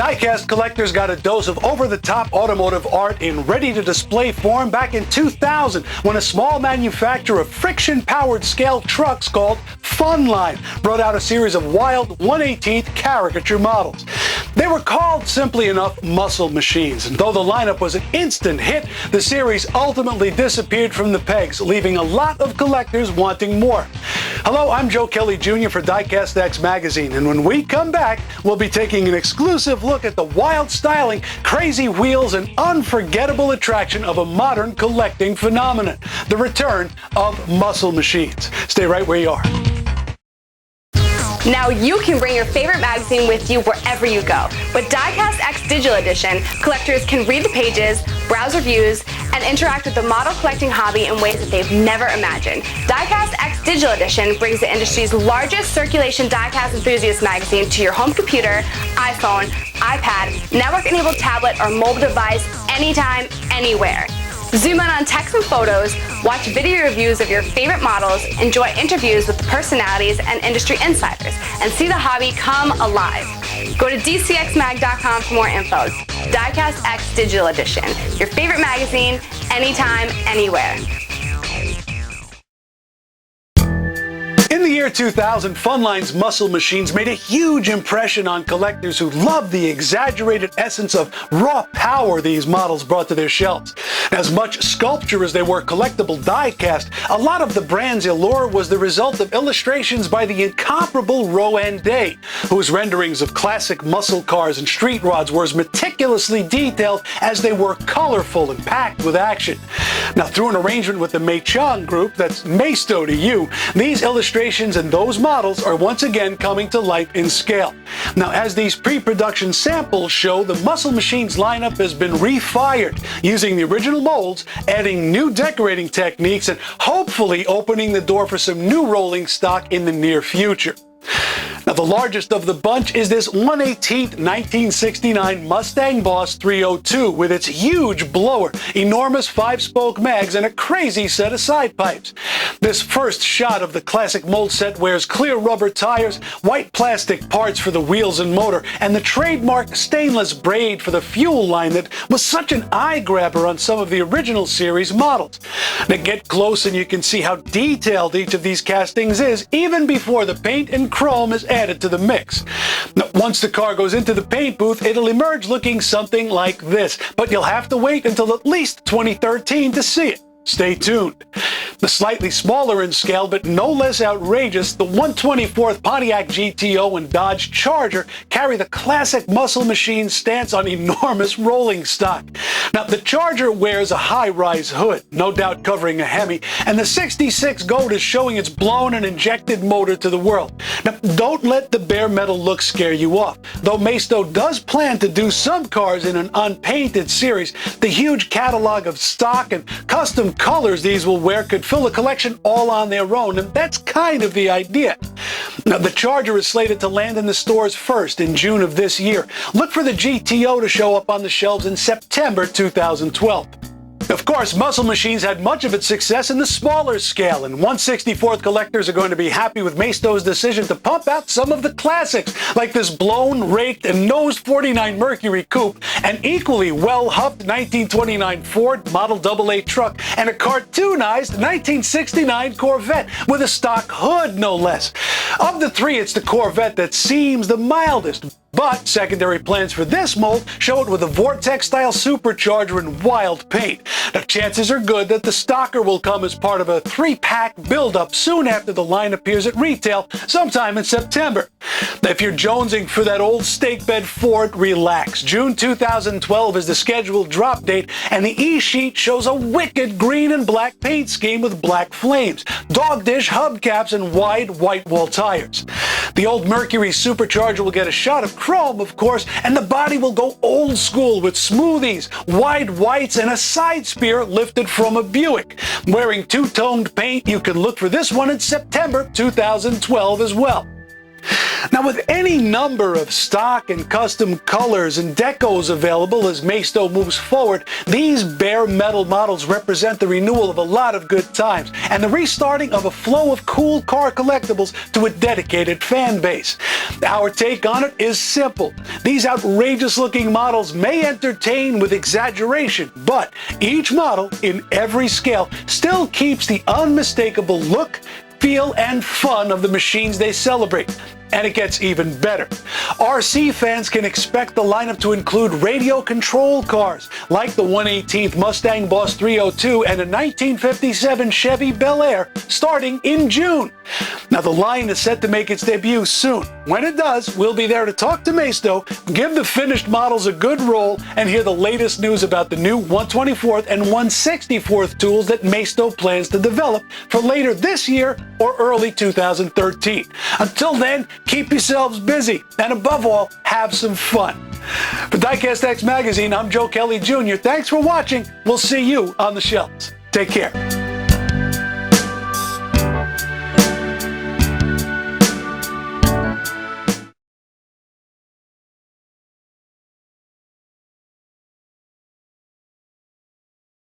Diecast collectors got a dose of over-the-top automotive art in ready-to-display form back in 2000 when a small manufacturer of friction-powered scale trucks called Funline brought out a series of wild 1/18th caricature models. They were called, simply enough, Muscle Machines, and though the lineup was an instant hit, the series ultimately disappeared from the pegs, leaving a lot of collectors wanting more. Hello, I'm Joe Kelly Jr. for Diecast X Magazine, and when we come back, we'll be taking an exclusive look at the wild styling, crazy wheels, and unforgettable attraction of a modern collecting phenomenon, the return of Muscle Machines. Stay right where you are. Now you can bring your favorite magazine with you wherever you go. With Diecast X Digital Edition, collectors can read the pages, browse reviews, and interact with the model collecting hobby in ways that they've never imagined. Diecast X Digital Edition brings the industry's largest circulation diecast enthusiast magazine to your home computer, iPhone, iPad, network-enabled tablet, or mobile device anytime, anywhere. Zoom in on text and photos, watch video reviews of your favorite models, enjoy interviews with the personalities and industry insiders, and see the hobby come alive. Go to DCXMag.com for more info. Diecast X Digital Edition, your favorite magazine, anytime, anywhere. In the year 2000, Funline's Muscle Machines made a huge impression on collectors who loved the exaggerated essence of raw power these models brought to their shelves. As much sculpture as they were collectible die-cast, a lot of the brand's allure was the result of illustrations by the incomparable Rowan Day, whose renderings of classic muscle cars and street rods were as meticulously detailed as they were colorful and packed with action. Now, through an arrangement with the Mei-Chong Group, that's Maisto to you, these illustrations and those models are once again coming to life in scale. Now, as these pre-production samples show, the Muscle Machines lineup has been refired using the original molds, adding new decorating techniques, and hopefully opening the door for some new rolling stock in the near future. Now, the largest of the bunch is this 1/18th 1969 Mustang Boss 302 with its huge blower, enormous 5-spoke mags, and a crazy set of side pipes. This first shot of the classic mold set wears clear rubber tires, white plastic parts for the wheels and motor, and the trademark stainless braid for the fuel line that was such an eye-grabber on some of the original series models. Now, get close and you can see how detailed each of these castings is, even before the paint and chrome is added to the mix. Now, once the car goes into the paint booth, it'll emerge looking something like this, but you'll have to wait until at least 2013 to see it. Stay tuned. The slightly smaller in scale, but no less outrageous, the 1/24th Pontiac GTO and Dodge Charger carry the classic Muscle Machine stance on enormous rolling stock. Now, the Charger wears a high-rise hood, no doubt covering a Hemi, and the 66 Goat is showing its blown and injected motor to the world. Now, don't let the bare metal look scare you off. Though Maisto does plan to do some cars in an unpainted series, the huge catalog of stock and custom colors these will wear could fill a collection all on their own, and that's kind of the idea. Now, the Charger is slated to land in the stores first in June of this year. Look for the GTO to show up on the shelves in September 2012. Of course, Muscle Machines had much of its success in the smaller scale, and 1/64th collectors are going to be happy with Maisto's decision to pump out some of the classics, like this blown, raked, and nosed 49 Mercury Coupe, an equally well-huffed 1929 Ford Model AA truck, and a cartoonized 1969 Corvette with a stock hood, no less. Of the three, it's the Corvette that seems the mildest. But secondary plans for this mold show it with a Vortex-style supercharger and wild paint. Now, chances are good that the stocker will come as part of a 3-pack build-up soon after the line appears at retail sometime in September. Now, if you're jonesing for that old stake bed Ford, relax. June 2012 is the scheduled drop date, and the E-sheet shows a wicked green and black paint scheme with black flames, dog dish hubcaps, and wide white wall tires. The old Mercury supercharger will get a shot of chrome, of course, and the body will go old school with smoothies, wide whites, and a side spear lifted from a Buick. Wearing two-toned paint, you can look for this one in September 2012 as well. Now, with any number of stock and custom colors and decos available as Maisto moves forward, these bare metal models represent the renewal of a lot of good times and the restarting of a flow of cool car collectibles to a dedicated fan base. Our take on it is simple. These outrageous-looking models may entertain with exaggeration, but each model in every scale still keeps the unmistakable look, feel, and fun of the machines they celebrate. And it gets even better. RC fans can expect the lineup to include radio-controlled cars like the 118th Mustang Boss 302 and a 1957 Chevy Bel Air starting in June. Now, the line is set to make its debut soon. When it does, we'll be there to talk to Maisto, give the finished models a good roll, and hear the latest news about the new 124th and 164th tools that Maisto plans to develop for later this year or early 2013. Until then, keep yourselves busy, and above all, have some fun. For Diecast X Magazine, I'm Joe Kelly Jr. Thanks for watching. We'll see you on the shelves. Take care.